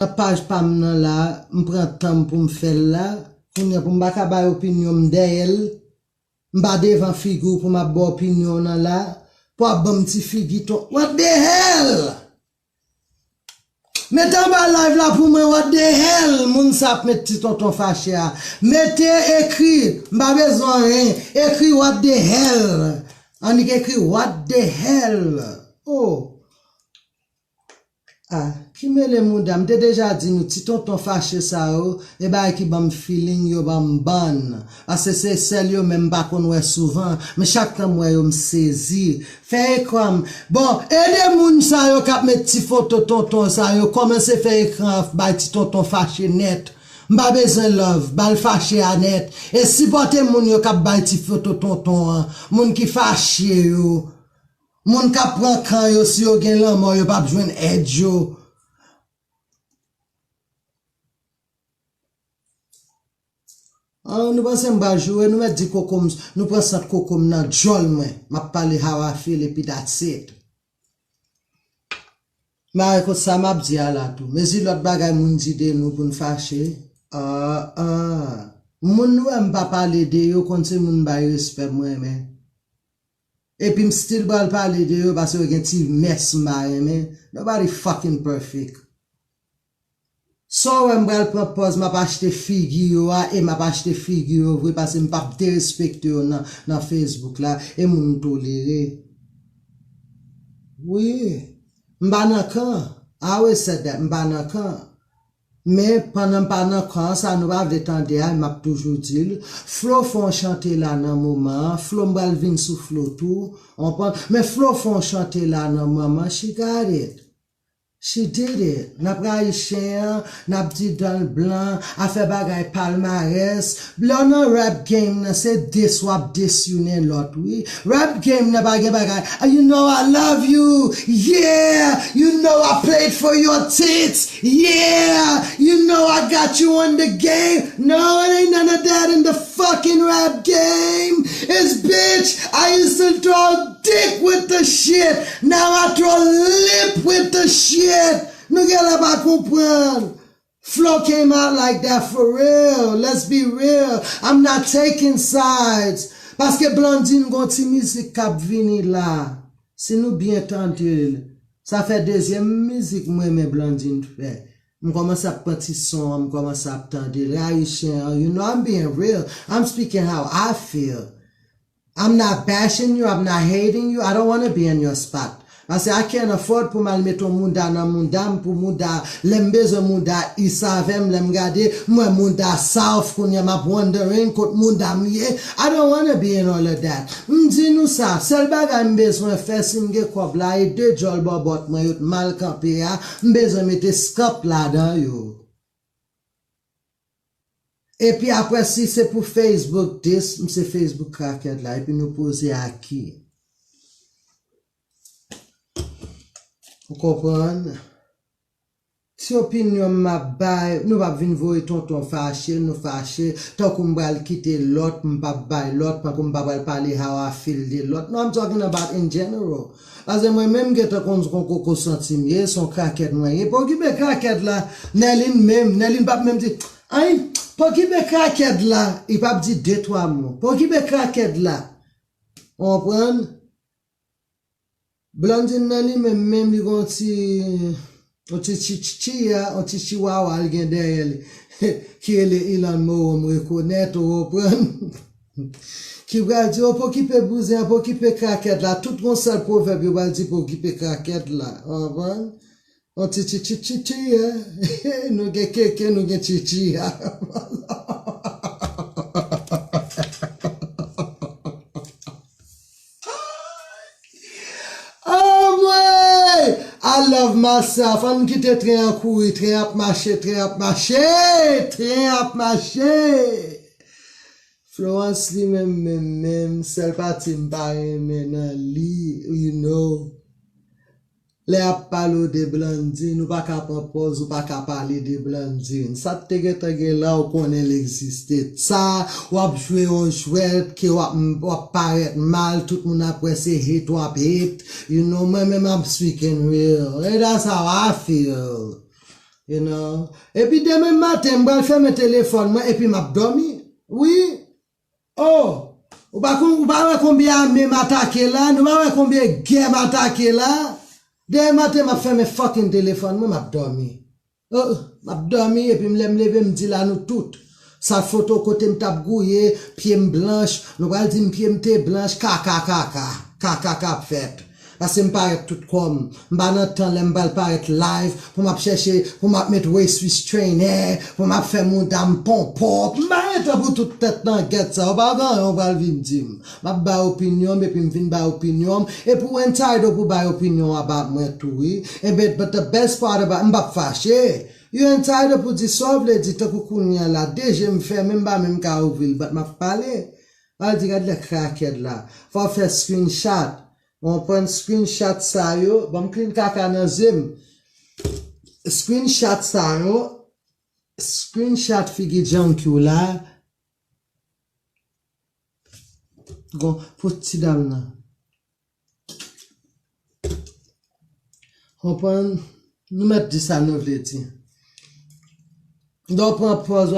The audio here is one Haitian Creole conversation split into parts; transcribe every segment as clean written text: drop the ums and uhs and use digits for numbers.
La page pam nan la, m'prend temps pour me faire là, pour m'baka ba opinion d'elle, m'ba devant figure pour ma bo opinion nan la, pour bon petit figure ton. What the hell? Mettez en bas live là pour moi, what the hell? Moun sap met ti tonton fâché. Mettez écrit, m'ba besoin rien, écrit what the hell. On dit écrit what the hell. Oh. Ah, qui me le moudam, t'es déjà dit nous, ti tonton fâché ça, et bah, qui bam feeling yo bam ban. Parce que c'est celle yo même pas qu'on ouais souvent, mais chaque temps moi yo me saisi. Fait comme, bon, aidez moun ça yo kap met ti photo tonton ça yo, commence faire écran, bah, ti tonton fâché net. M'a besoin love, bal fâché à net. Et si porte moun yo kap bay ti photo tonton, moun qui fâché yo. Moun ka pran kan yo si yo gen lan yo pa bjwen aide yo. Nous pensons m'a jouer, nous met di kokom, nous pensons kokom nan jol mwen. M'a parlé how I feel et puis that's it. Ma écoute ça m'a dit à la tout. Mais si l'autre bagay moun di de nous pour nous fâcher. Moun nou m'pa parler de yo kon se moun bay respect moi men. Et puis, still bal parler de yo parce que gen ti mess mais nobody fucking perfect. So, m'bral propose m'a pas acheter figure et m'a pas acheter figure vrai parce que m'pa te respecte yo dans Facebook là et moun toléré. Oui, m'ba nan kan. I always said that m'ba nan kan. Mais pendant quand ça nous va détendre, m'a toujours dit, Flo font chanter là dans moment, Flo m'bal vin sous Flo tout, on prend, mais Flo font chanter là dans moment, she got it. She did it. N'a pas haïtien, n'a dit dans le blanc, a fait bagay palmarès. Blanc non rap game, c'est this wap this you ne lot, oui. Rap game n'a bagay. You know I love you. Yeah. You know I played for your tits. Yeah. You know I got you on the game. No, it ain't none of that in the fucking rap game. It's bitch. I used to throw dick with the shit. Now I throw lip with the shit. Nou gen la ba comprendre. Flo came out like that for real. Let's be real. I'm not taking sides. Parce que Blondine gon ti musique kap vini la. Si nous bien tendez, ça fait deuxième musique moi mais Blondine fait. M'commence à petit son, m'commence à tendre. You know I'm being real. I'm speaking how I feel. I'm not bashing you, I'm not hating you. I don't want to be in your spot. Parce que I can't afford pour mal mettre munda nan mundam pour munda lembeze munda isavem lem gade moi munda south konya map wondering kot munda miye. I don't want to be in all of that. M'di nou sa, sel bagay m'besoin faire si m'ge kob la et deux jol bobot moi yot mal campé ya, m'besoin mette skop la dan yo. Et puis après si c'est pour Facebook this, c'est Facebook craquette là et puis nous poser à qui? Vous comprenez? Si opinion m'a bay, nous va venir voir tonton fâché, nous fâché, tant qu'on va quitter l'autre, m'pa bay l'autre, pas qu'on va parler how I feel de l'autre. No, I'm talking about in general. Parce que moi-même, que t'as qu'on koko sentimier, son craquette noyé. Pour qui be craquette là, Nelin pas même dit, hein, pour qui be craquette là, il pas dit deux, trois mots. Pour qui be craquette là, on prend? Blondine nali même li gon ti chihuahua al gen derrière qui est Elon Musk reconnaître ou prendre qui va dire pour qui peut bouger pour qui peut craquette là tout mon seul proverbe va dire pour qui peut craquette là on ti nous gen quelqu'un nous gen chichi I love myself. On quitte train en courir, train ap marcher. Florence li même, seul parti m'pare maintenant li, you know. Les ap parler de Blondine, ou pas qu'à propose, ou pas qu'à parler de Blondine. Ça te ge là ou connaît l'existe. Ça, ou ap jouer un jouet, qui ou ap paraître mal, tout le monde après c'est hate ou ap hate. You know, moi-même I'm speaking real. And that's how I feel. You know? Et puis demain matin, je vais faire mon téléphone, et puis m'a dormi. Oui. Oh. Ou pas combien même attaqué là, nous pas combien guerre attaqué là. Demain matin, m'a fait mon fucking téléphone, moi m'a dormi. Oh, m'a dormi, et puis me lever, me dit là, nous toutes. Sa photo côté m'tap gouillé, pied blanche, nous allons dire pied m'te blanche, kaka fait. Parce que m'paraît tout comme, m'ba nan temps m'bal paraît live, pour m'a chercher, pour m'a mettre waist Swiss trainer, pour m'a faire mon dame pop, m'arrête pour toute tête dans get ça, on va vinn dim. M'a ba opinion, et puis m'vin ba opinion, et pour entitled pour ba opinion about moi tout, oui. Et but the best part about, m'ba fâché. You entitled pour dissolve les dit que kounya la, déjà m'fait même pas même ka ouvrir, but m'a parlé. Pas dit regarde le crackhead là. Faut faire screenshot. On prend screenshot ça yo, bon clean kaka nan zim. Screenshot ça yo, screenshot figi junk yo là. Gon petit dame là. On prend nous mettre ça nous vle di. Donc, on pose,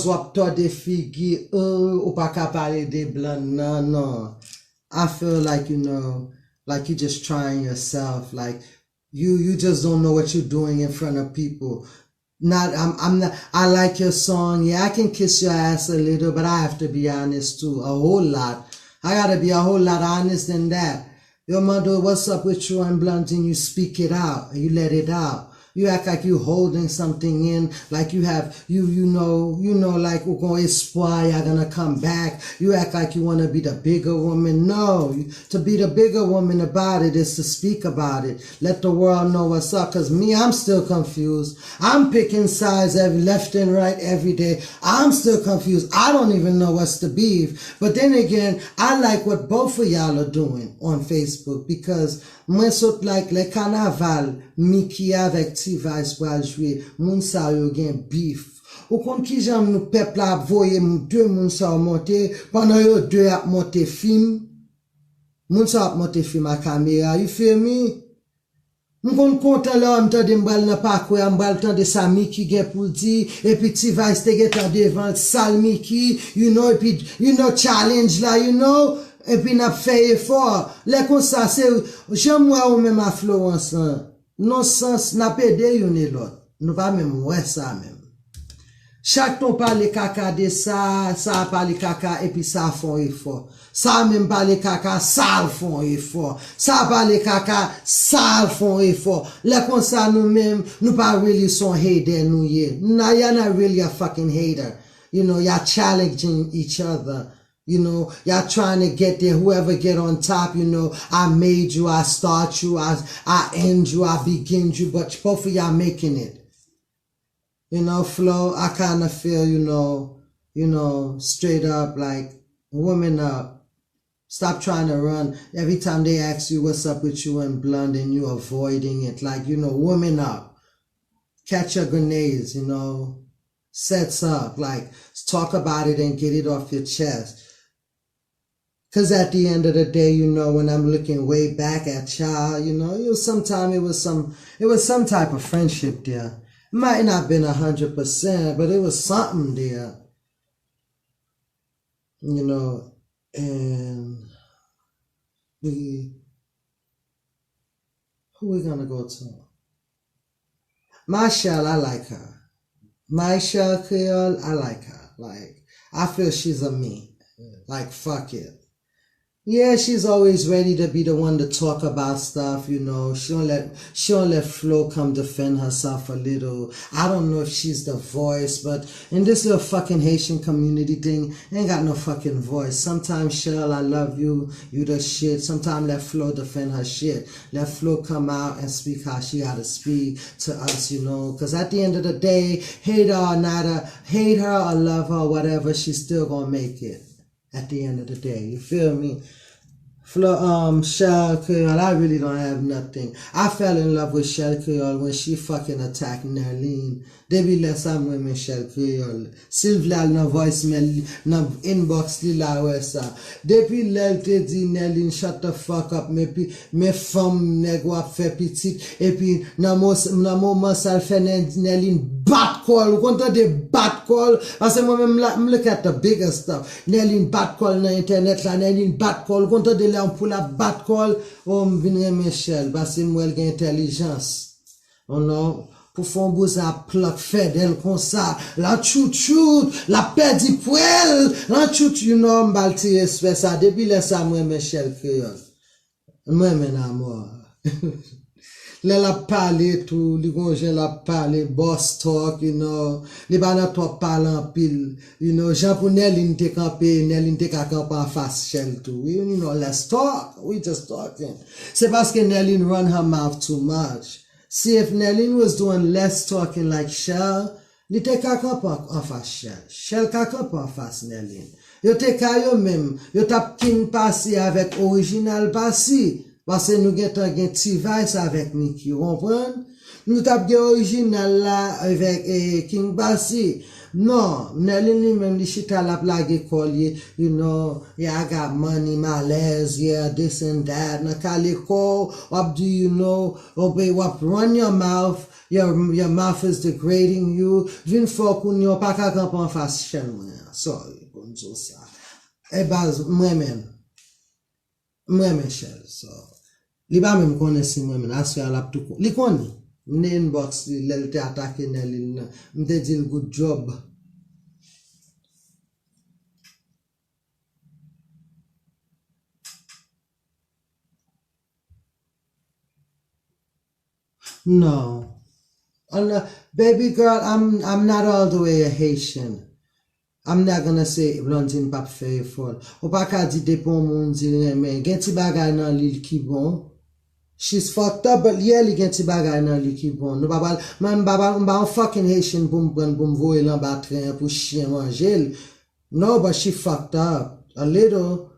ou toi des figues, ou pas qu'à parler des blancs, non. I feel like, you know, like you just trying yourself, like, you just don't know what you're doing in front of people. I'm not, I like your song, yeah, I can kiss your ass a little, but I have to be honest too, a whole lot. I gotta be a whole lot honest than that. Your mother, what's up with you and blunt, and you speak it out, you let it out. You act like you holding something in, like you have, you know, like we're going to espoir, you're going to come back. You act like you want to be the bigger woman. No, to be the bigger woman about it is to speak about it. Let the world know what's up. Cause me, I'm still confused. I'm picking sides every left and right every day. I'm still confused. I don't even know what's the beef. But then again, I like what both of y'all are doing on Facebook because moi saute like le carnaval, Mickey avec T-Vice pour jouer, moun sa yo gen beef. Ou kon ki jam nou peuple la voye deux moun sa monter, pendant yo deux ap monter film, moun sa ap monter film à caméra, you feel me? Moun kon kontan la m'tande m'bal nan pa kwe, m'bal tande sa Mickey gen pou di, et puis T-Vice te gen tande devant sal Mickey, you know, et puis, you know, challenge la, you know? Et puis n'a fait effort. Les comme ça, c'est, j'aime moi ou même affluence, non sens, n'a pas aidé yon et l'autre. Nous pas même ouais ça même. Chaque ton parle caca de ça parle caca, et puis ça font effort. Ça même parle caca, ça font effort. Ça parle caca, ça font effort. Les comme ça, nous même, nous pas really son hater, nous yé. Nah, you're not really a fucking hater. You know, you're challenging each other. You know, y'all trying to get there, whoever get on top, you know, I made you, I start you, I end you, I begin you, but both of y'all making it. You know, Flo, I kind of feel, you know, straight up, like, women up. Stop trying to run. Every time they ask you what's up with you and Blunt and you avoiding it, like, you know, women up. Catch your grenades, you know, sets up, like, talk about it and get it off your chest. Cause at the end of the day, you know, when I'm looking way back at y'all, you know, it was some type of friendship there. Might not have been 100%, but it was something there. You know, and who we gonna go to? Michelle, I like her. Michelle Creole, I like her. Like, I feel she's a me. Like, fuck it. Yeah, she's always ready to be the one to talk about stuff, you know. She don't let Flo come defend herself a little. I don't know if she's the voice, but in this little fucking Haitian community thing, ain't got no fucking voice. Sometimes, Cheryl, I love you, you the shit. Sometimes let Flo defend her shit. Let Flo come out and speak how she gotta speak to us, you know. Cause at the end of the day, hate her or love her or whatever, she's still gonna make it. At the end of the day, you feel me? Shell Creole, I really don't have nothing. I fell in love with Shell Creole when she fucking attacked Nerlene. Debi lè sa mwen men Shell Creole. Sylvia nan voicemail, nan inbox li la wè sa. Depi lè te di Nerlene shut the fuck up, me femme nèg wap fè pitit, et puis nan moment sal fè Nerlene bat call, ou konta de bat call, parce moi même là, look at the bigger stuff. Nerlene bat call nan internet la, Nerlene bat call, konta de lè pour la bat call, ou m'vin Michel, parce mwen gen intelligence. Oh non, pour faire un beau ça plug fedel comme ça, la chouchout, la perdi poil, la chouchout, you know, m'balti espèce ça, depuis là ça, moi, Michel Creole. Moi, men amour. Là, la parler tout, les gonjens la parler, boss talk, you know, les banan top parlant pile, you know, Jean pour Nerlene te campé, Nerlene te campé en face shell tout, you know, let's talk, we just talking. C'est parce que Nerlene run her mouth too much. See, if Nerlene was doing less talking like Shell, li te kakap en face Shell. Shell kakap en face Nerlene. Yo te kayo même, yo tap king passi avec original passi. Parce que nous gen ti vice avec Mickey, comprenez? Nous tap gen original là avec King Bassi. Non, Nerlene li même li chita la plage collier, you know, yeah, I got money, malaise, yeah, this and that, na kaliko, up do you know, obey what run your mouth, your mouth is degrading you, vin fok ou nyon pa ka kamp en face chen mwen, sorry, kon zo sa. E baz, mwen Shell, so. Li ba men konen si mwen men, asya la ptou kon. Li konen, ne inbox li, lel te atake Nerlene, mte di good job. No. Baby girl, I'm not all the way a Haitian. I'm not gonna say Blondine pap fè fol. Ou pa ka di depon moun di men, gen ti bagay nan li ki bon. She's fucked up, but yeah, li gen ti bagay nan li ki bon. Nou babal, man babal, mba un fucking Haitian pou mvoye lan batren pou chien manjel. No, but she fucked up. A little,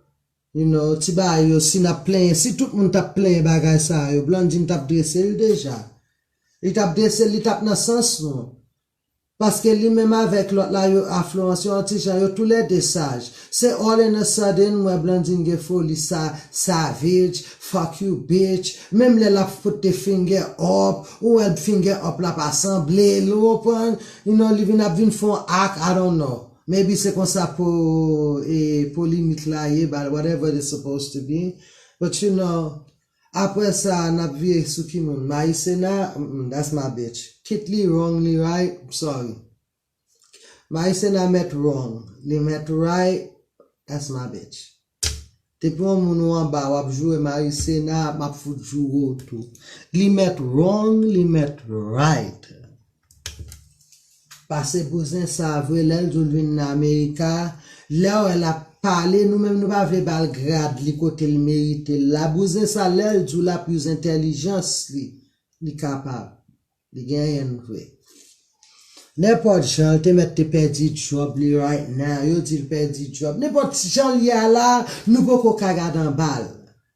you know, ti ba yo, si na plen, si tout moun tap plen bagay sa yo, Blondine tap dresse li deja. Li tap dresse, li tap nan sens nou. Parce que lui-même avec l'autre là, yo affluence, yo antijan, yo tous les deux sages. C'est all in a sudden, moi Blondine ge folie savage, fuck you bitch. Même les la put the finger up, ou elle finger up la pa semblé, l'open, you know, li vin ap vin fon act, I don't know. Maybe c'est comme ça pour limite là, but whatever it's supposed to be. But you know, après ça, nap vie sou ki moun. Maïsena, that's my bitch. Kitly wrongly right, sorry. Maïsena met wrong. Li met right, that's my bitch. Te pou moun ou an ba wap joue Maïsena, map fout jou tout. Li met wrong, li met right. Parce bousin sa vwe lèl joun vin na Amerika, lè ou elle a parlé, nous-mêmes nous pas bal grade li côté le mérite. La bousin sa lèl joun la plus intelligence li capable. Li gen vwe. N'importe jan te met te perdi job li right now, yo di perdi job. N'importe jan li a la, nou poko kagade en bal.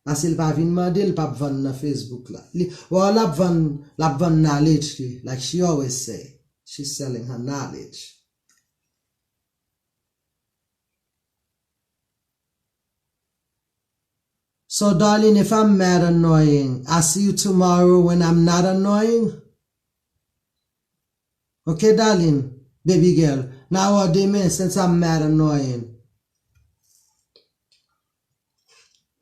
Parce il pa vin mande, il pa vend na Facebook la. Well, la vend knowledge li, like she always say. She's selling her knowledge. So darling, if I'm mad annoying, I see you tomorrow when I'm not annoying. Okay, darling, baby girl. Now what they mean since I'm mad annoying.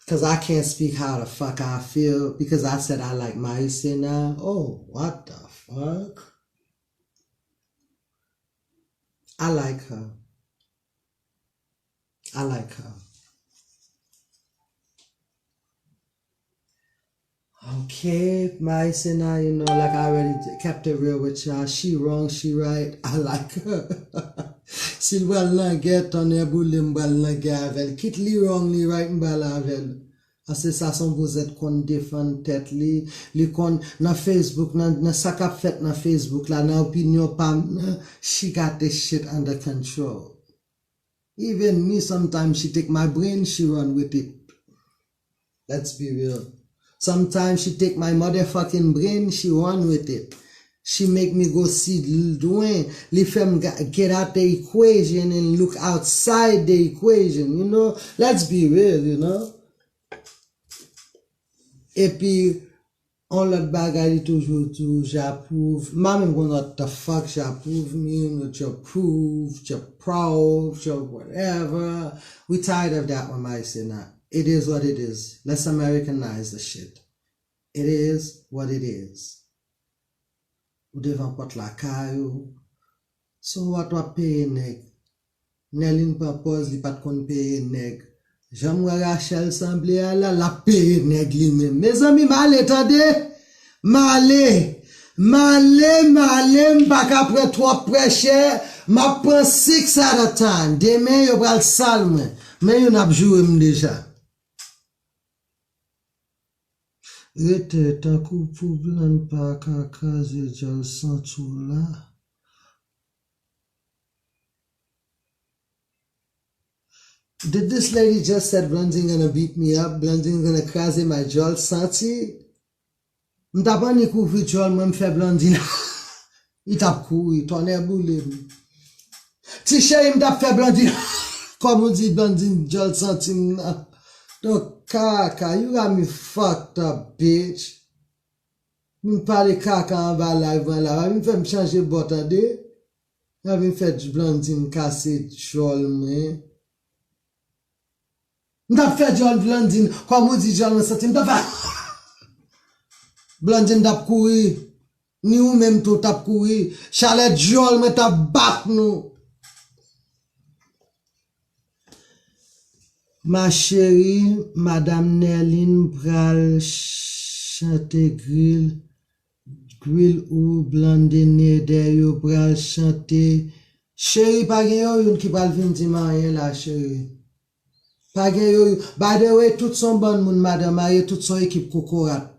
Because I can't speak how the fuck I feel because I said I like Maïsena. Oh, what the fuck? I like her. I like her. Okay, Maïsena, you know, like I already kept it real with y'all. She wrong, she right. I like her. S'il wèl nan get ton e boule mbèl nan ge avel. Kit li wrong, li right mbèl avel. Ase sa son bouzet kon defan tet li kon nan Facebook, nan sakap fet nan Facebook la, nan opinion pam, she got this shit under control. Even me, sometimes she take my brain, she run with it. Let's be real. Sometimes she take my motherfucking brain, she run with it. She make me go see Dwayne. Li fem get out the equation and look outside the equation, you know. Let's be real, you know. Et puis, on l'autre bagaille toujours tout, j'approuve. Même when what the fuck j'approuve me, you approve, you're proud, you're whatever. We tired of that when I say that. It is what it is. Let's Americanize the shit. It is what it is. Ou devant porte la caillou. So what paye nèg? Nelin propose li pat kon paye nèg. Jean-Moi Rachel semblé à la paye nèg li même. Mes amis, mal attendez. Malé, m'pas qu'après trop prêcher, m'a prend 6 at a time. Demain, yo pral sal mwen. Mais yon ap joué déjà. Rete tan kou pou blan pa kakaze jol santou la. Did this lady just said Blondin gonna beat me up? Blondin gonna crase my jol santi? M'ta pas ni couvri jol, moi m'fait Blondin. Il t'a couru, ton air boulé. Ti chéri m'ta fait Blondin. Comme on dit Blondin jol santi m'na. Donc, kaka, you got me fucked up, bitch. M'parle kaka en bas live, m'fait m'changer bota de. M'fait Blondin casse jol, moi. M'ta fait jol Blondin, comme on dit jol santi, m'ta fait. Blondin tap kouri, ni ou même tout tap kouri, chalet jol me tap bat nou. Ma chérie, Madame Nerline pral chante grill ou Blondine de yo pral chante. Chérie, pa gen yo yon ki pral vin di marié la chérie. Pa gen yo, by the way, tout son bon moun madame marié, tout son équipe kokorat.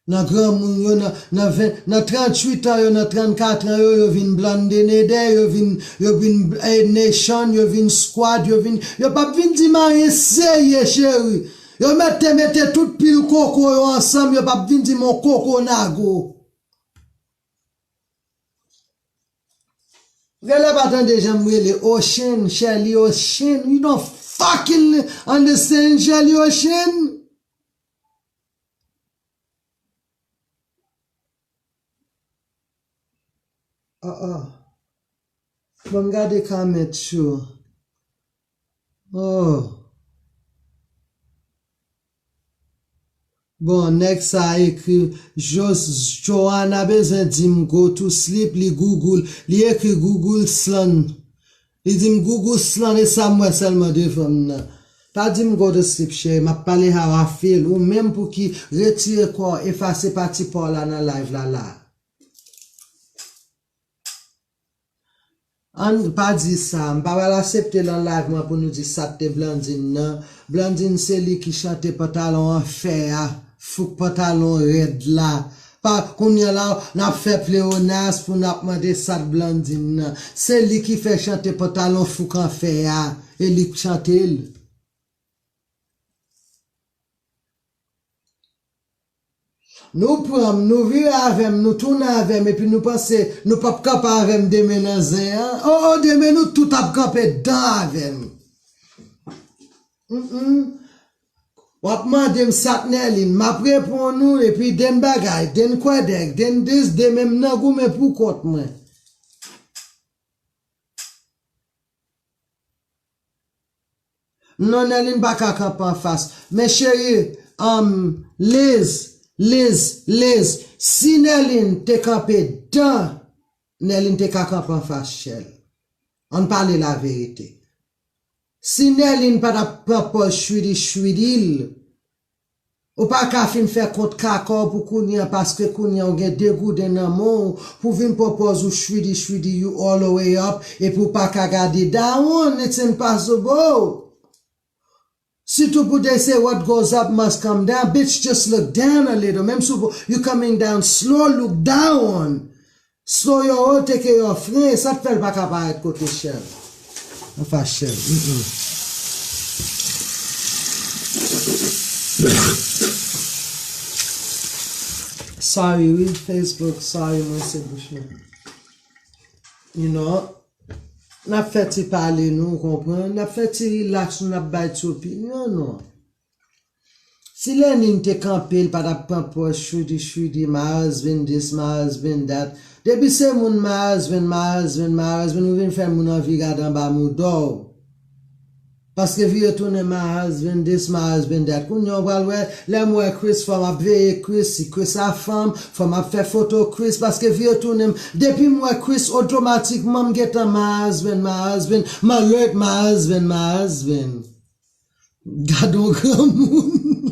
Nan grand moun yo nan 38 ans yo nan 34 ans yo vin Blondine de yo vin Nation yo vin Squad yo pas vin di marié seye chéri yo mette tout pile coco yo ensemble yo pas vin di mon coco nago Vele batan de jamwe le Ocean Shelly Ocean you don't fucking understand Shelly Ocean Bon, gade comment show. Oh. Bon, next a écrit, Joanna besoin dim go to sleep, li Google, li écrit Google slan. Li dim Google slan et ça moi seulement de femme. Pas dim go to sleep, chez, m'a parlé how I feel, ou même pour qui retire quoi, effacer parti pour la dans live là. On pas dit ça, on pas l'accepter dans live moi pour nous dire ça te Blondine non. Blondine c'est lui qui chante pantalon en fer, fou pantalon red là. Pas qu'on y a là, n'a fait pléonasme pour n'a demander ça de Blondine non. C'est lui qui fait chanter pantalon fou en fer et lui chante il. Nous prenons, nous vivons avec, nous tournons avec, et puis nous pensons, nous pas capables avec déménager, hein. Oh, demain nous tout à camper dans avec. Wap mandem sat Nerline, m'a prêt pour nous, et puis den bagay, den kwadek, den dis, den même nan goumen pour compte moi. Non, Nerline pas qu'à camper en face. Mais chérie, Liz, si Nerline te campé dans, Nerline te camper en face, chel. On parle la vérité. Si Nerline pas propose chouidil, ou pas qu'à fin faire compte kakor pour kounya parce que kounya ou gen dégoût d'un amour, pour vin propose ou chouidi you all the way up, et pour pas qu'à garder down, it's impossible. Surtout pour they say what goes up must come down, bitch just look down a little, même si you coming down slow, look down. Slow your whole take care of frein, ça te fait pas capable de côté chef. Enfin chef. Sorry, oui, Facebook, sorry, moi, c'est bouché. You know, n'a fait parler, nous, comprendre, n'a fait relax, n'a pas opinion, non. Si Lenin te campé, pas d'apprendre, shudi, my husband this, my husband that. Depuis c'est my husband, ou vin faire mon envie garder en bas mon dos. Parce que vieux tourne my husband this, my husband that. Quand on va ouais, les moi Chris, faut m'a veiller Chris, si Chris a femme, faut m'a faire photo Chris, parce que vieux tourne, depuis moi Chris, automatiquement m'get my husband, m'alert my husband. Gardons grand monde.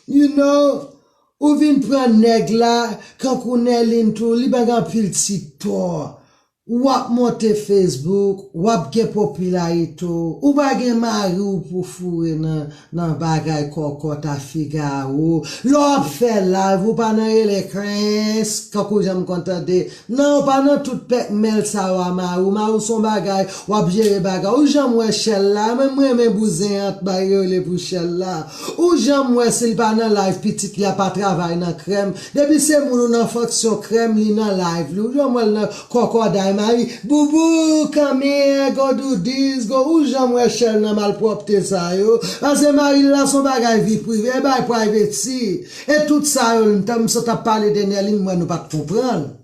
You know, ou vin pran nèg la, quand qu'on est l'into, li bagan pile TikTok, wap monte Facebook, wap gen popularité, ou bagen mari ou pour foure nan bagay kokot a figa ou, l'op fait live, ou pas nan les crins, quand j'aime contente, non, pas nan tout pek mel sa wa ou son bagay, wap jere bagay, ou j'aime ouais chel la, même bouzen ant bagay le pour chel la, ou j'aime ouais s'il pas nan live petit li a pas travail nan crème, depuis c'est moun nan fonction crème li nan live, ou j'aime ouais nan kokot Mari, boubou, come here, go do this, go, ou j'aimerais chel nan malpropre sa yo, parce que Marie là son bagay vie privée, bagay privacy, et tout ça yo, n'tam so ta parler de Nelly, moi nous pas comprendre.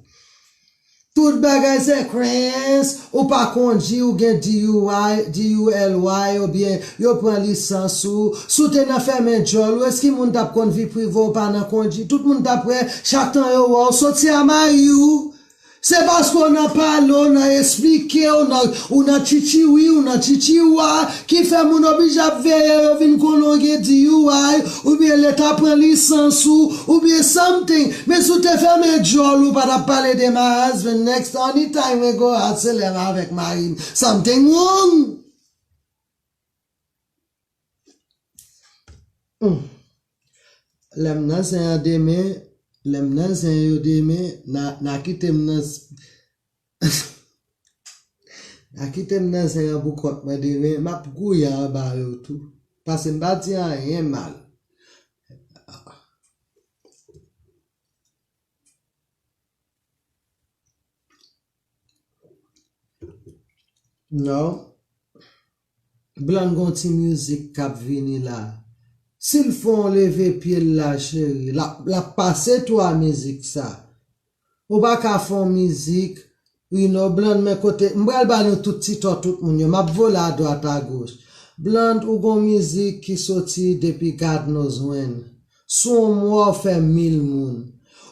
Tout bagay c'est crans, ou pas conduit, ou gen DULY, ou bien, yo prend licence ou, te nan ferme jol, ou est-ce que moun tap kon vie privée ou pas nan conduit, tout moun tap prêt, chaque temps yo ou, sorti à Marie ou, c'est parce qu'on a parlé, on a expliqué, on a chichi oui, on a chichi ouais, qui fait mon oblige à veiller, vin kolonge di ouais, ou bien l'état prend licence ou bien something. Mais si tu fais mes jol ou pas parler de my husband next anytime we go out célèbre avec Marine, something wrong. L'aime nan c'est un demain. Lem nan sen yo deme, na kitem nan sen yo bukot ma deme, ma pou ya ba yo tout. Parce mba ti an rien mal. Non. Blan gonti musique kap vini la. S'ils font lever pied la chérie, la passe toi musique ça. Ou pas qu'à font musique, you know, blanc men côté, m'bral ba nou tout titre tout moun yo, m'a volé à droite à gauche. Blanc ou gon musique qui sorti depuis God knows when. Son mois fait 1000 moun.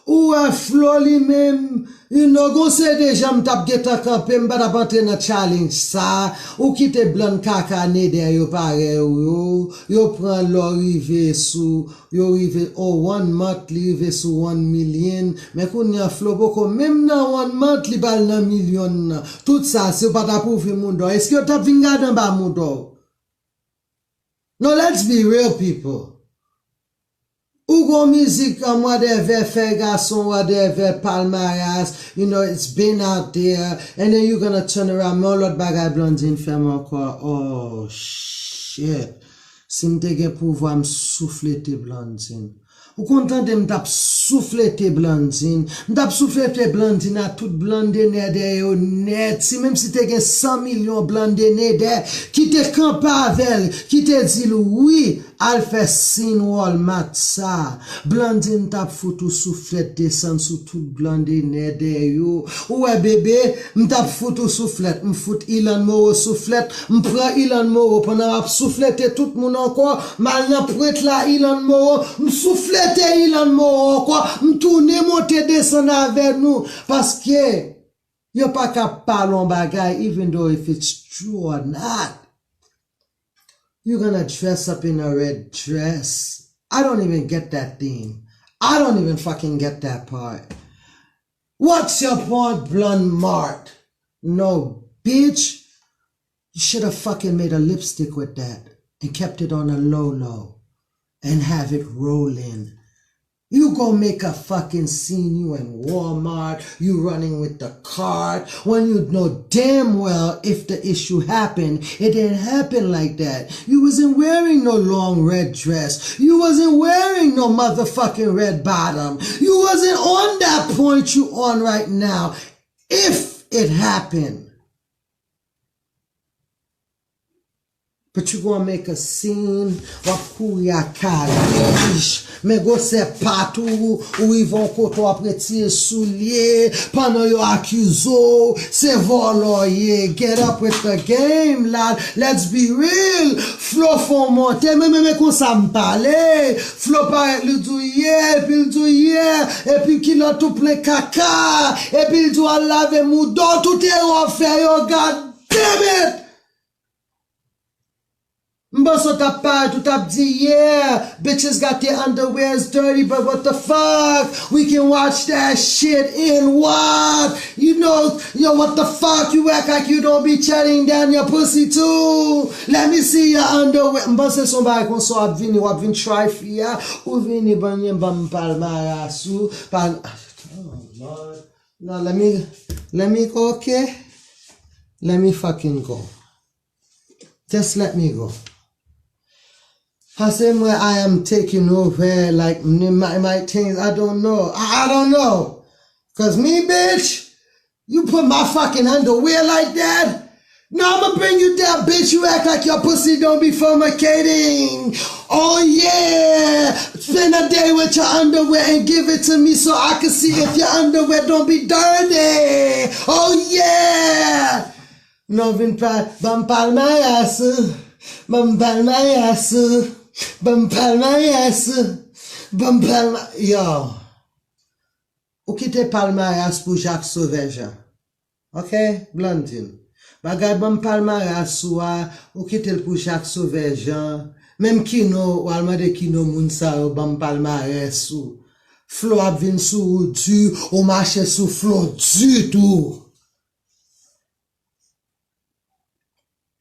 Ou un flow li même, you know, gon se déjà m'tap geta campé, m'bada pantre nan challenge ça, ou kite blanc kaka ne de yo pare yo prend lo rive sou, yo rive 1 month li rive sou 1 million, mais koun ya flow boko, même nan 1 month li bal nan million nan, tout ça, c'est pas ta prouver moun do, est-ce que yo tap vin gade ba moun do? No, let's be real people. Ou gon musique comme whatever fait garçon, whatever palmarès, you know, it's been out there, and then you're gonna turn around, mon l'autre bagay blondine fait encore, oh shit, si m'te gen pouvoir m'souffler te blondine. Ou content de m'tap souffler te blondine, m'tap souffler te blondine à toute blondine de yo net, si même si te gen 100 millions blondine de, qui te campe avec, qui te dit oui, al fait sin wall mat ça, blondine tap foutou soufflet descend sous toute blondine de yo, ouais bébé, m'tap foutou soufflet, m'fout Ilan Moro soufflet, m'prend Ilan Moro pendant ap soufflete tout moun encore, mal nan prête la Ilan Moro, m'soufflete Ilan Moro quoi, m'tourne monter descendre avec nous, parce que yo pas cap parlon bagay, even though if it's true or not. You're gonna dress up in a red dress. I don't even get that theme. I don't even fucking get that part. What's your point, blonde mart? No, bitch. You should have fucking made a lipstick with that and kept it on a low and have it rolling. You go make a fucking scene, you in Walmart, you running with the cart, when you know damn well if the issue happened, it didn't happen like that. You wasn't wearing no long red dress. You wasn't wearing no motherfucking red bottom. You wasn't on that point you on right now. If it happened. But you gonna make a scene, wapou ya kalish, mais go c'est partout où ils vont koto après tirer soulier, pendant yo accuso, c'est voloyer, get up with the game, lad, let's be real, Flo font monter, mais qu'on ça me parle, Flo paraît le douiller, puis le douiller, et puis qu'il a tout plein caca, et puis il doit laver moudon, tout est refait, yo, god damn it! Mboso tap tout tap dit, yeah, bitches got their underwears dirty, but what the fuck? We can watch that shit in what? You know, yo, what the fuck? You act like you don't be chatting down your pussy too. Let me see your underwear. Mboso son ba kon so ap vini try fia, ou vini banye bam palmara sou, oh Lord. No, let me go, okay? Let me fucking go. Just let me go. I same way I am taking over, like, my things, I don't know. I don't know. Cause me, bitch, you put my fucking underwear like that? No, I'ma bring you down, bitch. You act like your pussy don't be fornicating. Oh, yeah. Spend a day with your underwear and give it to me so I can see if your underwear don't be dirty. Oh, yeah. No, vin pa, bam palmayas. Bam palmayas. Yo. Ou kite palmayas pou Jacques Sauvagean. Ok? Blandine. Bagay bam palmayas ou kite l pou Jacques Sauvagean. Même kino, ou alma de kino moun sa ou bam palmayas ou. Flo ap vin sou ou du, ou marche sou Flo du tout.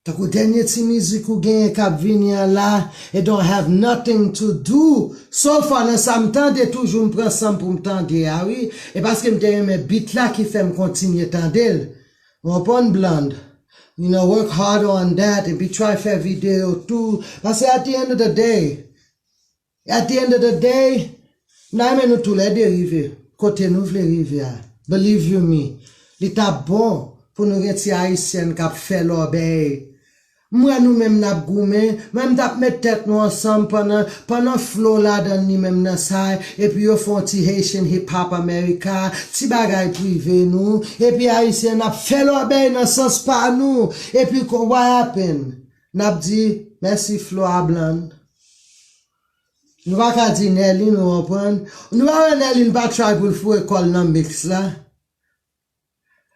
Tako denye ti mizik ou genye kap vini la, it don't have nothing to do. So far, nan sa m'tande toujou m'pren sam pou m'tande ya, oui. E paske m'te yeme bit la ki fe m'kontinye tandel. Wapon Blonde. You know, work hard on that and be try fe video too. Paske at the end of the day, nan men nou tou le derive. Kote nou vle rive ya. Believe you me. Li ta bon pou nou reti Haitien kap fe l'obey. Moi nous même n'a goumé, même tap met tête nous ensemble pendant Flo là dans ni même dans ça et puis yo font ti Haitian hip hop America, ti bagay privé nous et puis Haitien n'a fait l'obey dans sens pas nous et puis what happen? N'a dit merci Flo à Blonde. Nous va ka di Nelly nous comprendre. Nous va Nelly pas try pour faire école dans mix là.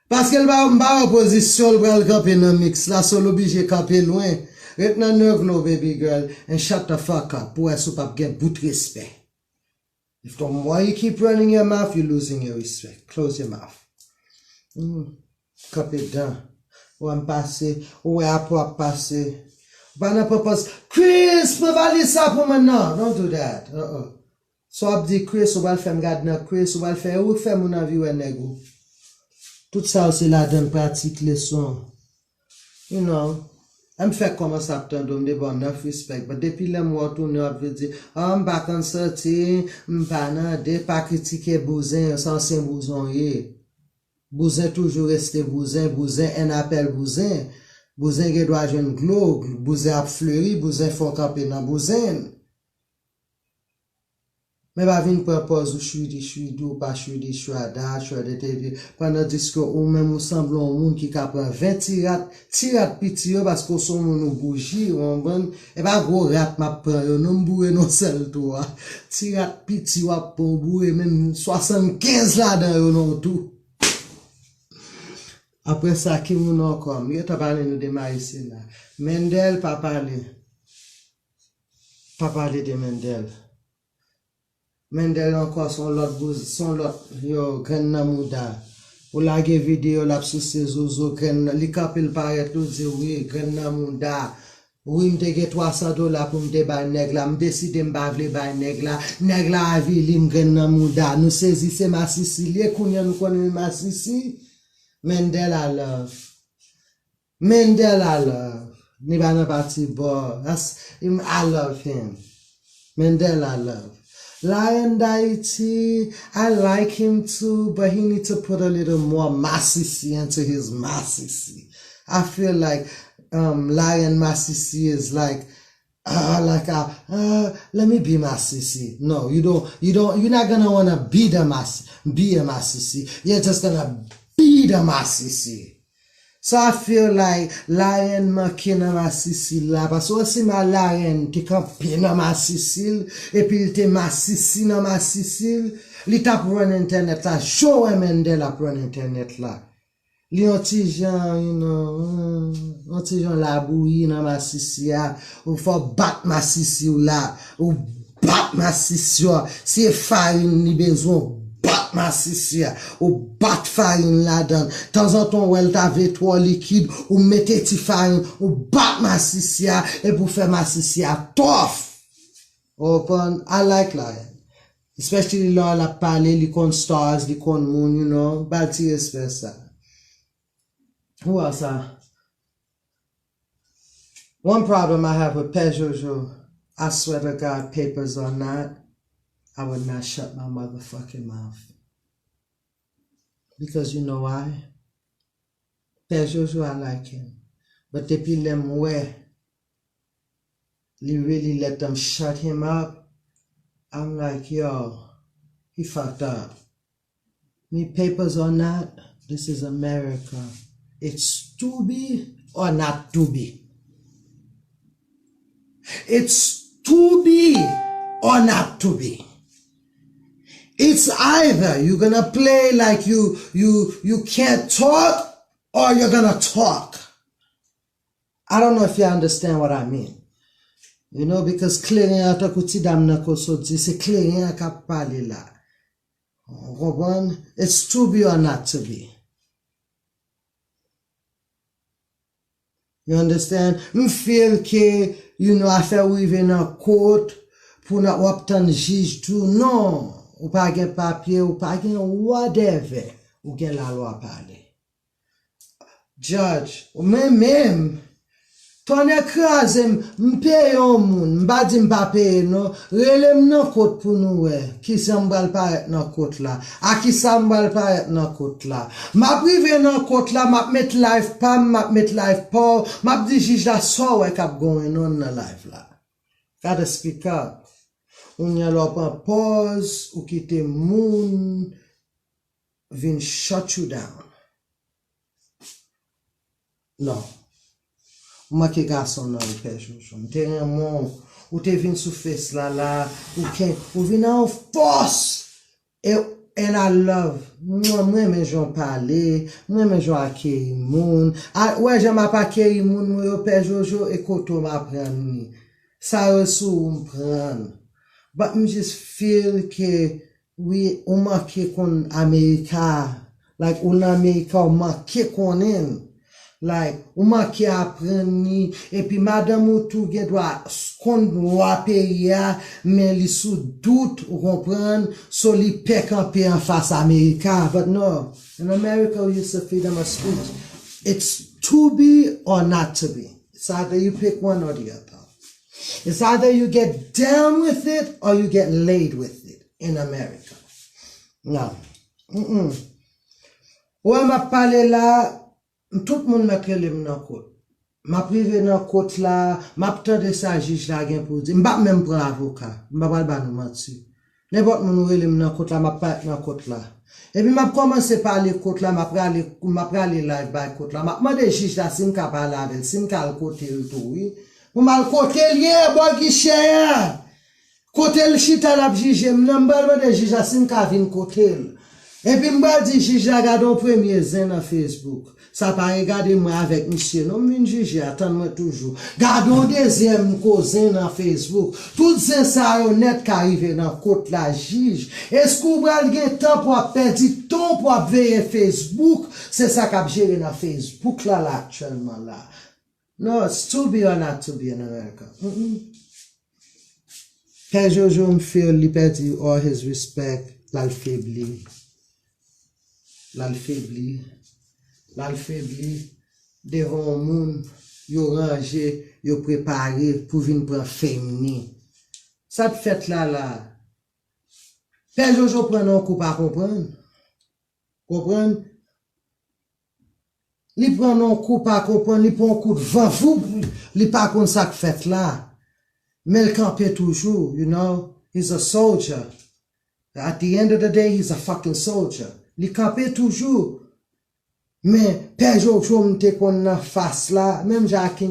Parce qu'elle va en opposition, elle va camper dans le mix, là, so l'obligé camper loin. Rete nan nerve, baby girl, and shut the fuck up, pour elle pas get bout respect. If the more you keep running your mouth, you're losing your respect. Close your mouth. Cup it down. Ou am passe, ou à pas passer. Pas purpose. Chris, me vali ça pour maintenant. Don't do that. So ap di Chris, ou va faire m'gade nan Chris, ou va faire ou faire mon avis ou nègou. Tout ça aussi là dans pratique leçon. You know, I'm fait comment ça t'entend de bon neuf respect, mais depuis les mois tourner on veut dire m'pa kan sorti, m'pa nan de pas critiquer Bouzin, ça c'est Bouzon yé. Bouzin toujours rester Bouzin, un appel Bouzin. Bouzin qui doit jeune globe, Bouzin a fleuri, Bouzin faut camper dans Bouzin. Mais va venir propose ou chou dou pas chou di chouada de TV pendant disque ou même ou semble un monde qui capable 20 tirat piti parce que son nou bougie on bon et pas gros rat m'a prend non bourrer non seul toi tirat piti ou pour bourrer même 75 là dans non tout. Après ça qui moun encore il t'a parlé nous de Maïsine là Mendel pas parler de Mendel. Mendel encore son lot yo gren namouda ou lage vidéo la sous ses zozo gren li kapil paraît nous dire oui gren namouda Oui, m'te gen $300 pour m'te bay nèg la, m'décide m'pa vle bay nèg la avi li m'gren nan mouda, nous saisissez ma sisi, li kounya nous connaît ma sisi, Mendel I love. Mendel I love. Ni ba nan parti bo, I love him. Mendel I love. Lion Deity, I like him too, but he need to put a little more Masisi into his Masisi. I feel like Lion Masisi is like let me be Masisi. No, you're not gonna wanna be a Masisi. You're just gonna be the Masisi. So I feel like Lion makina Masisi la, parce que si ma Lion te kampe nan Masisi, et puis te Masisi nan Masisi, li tap run internet la, show Mendel ap run internet la. Li yon ti jan, yon ti jan la bouyi nan Masisi ya, ou fò bat Masisi ou la, ou bat Masisi yo, si e farine ni bezon, bat Masisi ya, ou bat farine la dan, temps en temps ou el ta ve trop liquide, ou mette ti farine, ou bat Masisi ya, et pour faire Masisi ya tough. Open, I like Lion. Especially lò la pale, li kon stars, li kon moon, bad ti respect sa. Who else? One problem I have with Pejojo, I swear to God, papers or not, I would not shut my motherfucking mouth. Because you know why? Pejojo, I like him. But depuis them where, they really let them shut him up, I'm like, yo, he fucked up. Me papers or not, this is America. It's to be or not to be. It's to be or not to be. It's either you're gonna play like you can't talk or you're gonna talk. I don't know if you understand what I mean. Because clearing kuti dam na kosoti, c'est clearing ka pale la. It's to be or not to be. You understand? I feel que, affaire ou even en court, pour not waptan juge tout, non. Ou pa gen papier, ou pa gen whatever, ou gen la loi parler. Judge, ou même, ton écrasem, m'paye yon moun, m'ba di m'pa paye non, relem nan kote pou nou ki sa m'bal paret nan kote la, a ki sa m'bal paret nan kote la. Ma prive nan kote la, map met life pam, map met life pow, map di jij la so kap going on nan life la. Gotta speak up. Ou nye lop an pause, ou kite moun, vin shut you down. Non. Ou ma ke gason nan ou Pejojo. Te remon, ou te vin sou fes la, ou vin an force. And I love. Mwen men jon pale, mwen men jon akye moun. Ouè jen ma pa akye moun, mwen yo Pejojo, e koto ma pren ni. Sa resou mpren. But I just feel que ou marqué kon Amerika, like ou l'Amerika ou marqué konen, like ou marqué apren ni, et puis madame ou tou gen doit kon wape ya, men li sou doute ou kompren, so li pek anpe en face Amerika. But no, in America we use the freedom of speech. It's to be or not to be. It's either you pick one or the other. It's either you get down with it or you get laid with it in America. No. Ou ma pale la, tout moun mette lem nan kote. Ma prive nan kote la, ma ptande sa jij la gen pou di. Mbap même pran avocat. Mbap ba nou mati. N'importe moun ou lem nan kote la, ma pat nan kote la. Et puis m'a commencé par les kote la, m'a prale live by kote la. Ma de jij la sin ka pale avec, sin ka al kote l tou, oui. Ou mal kote liye, bo gishe ya. Kote l chita la jije, m'nambal de jija sin ka vin kote l. Et puis m'bal di jija gadon premier zen na Facebook. Sa pa regade moi avec monsieur, non m'vin jije, attend moi toujours. Gadon deuxième zen na Facebook. Tout zen sa yo net ka rive nan kote la jige. Est-ce qu'on bral gen temps pour perdre temps pour veiller Facebook? C'est ça qu'a géré na Facebook là actuellement là. No, it's to be or not to be in America. Père Jojo me fait li perdu all his respect, l'alfaibli. L'alfaibli, devant le monde, yo rangé, yo préparé pour venir prendre féminin. Ça te fait là. Père Jojo prend un coup pas comprendre. Comprendre? Li prend un coup pas comprendre, li prend un coup de vent fou, li pas comme ça que fait là. Mais il campait toujours, you know, he's a soldier. At the end of the day, he's a fucking soldier. Li campait toujours. Mais, Père Jojo m'te kon nan face là, même Jacques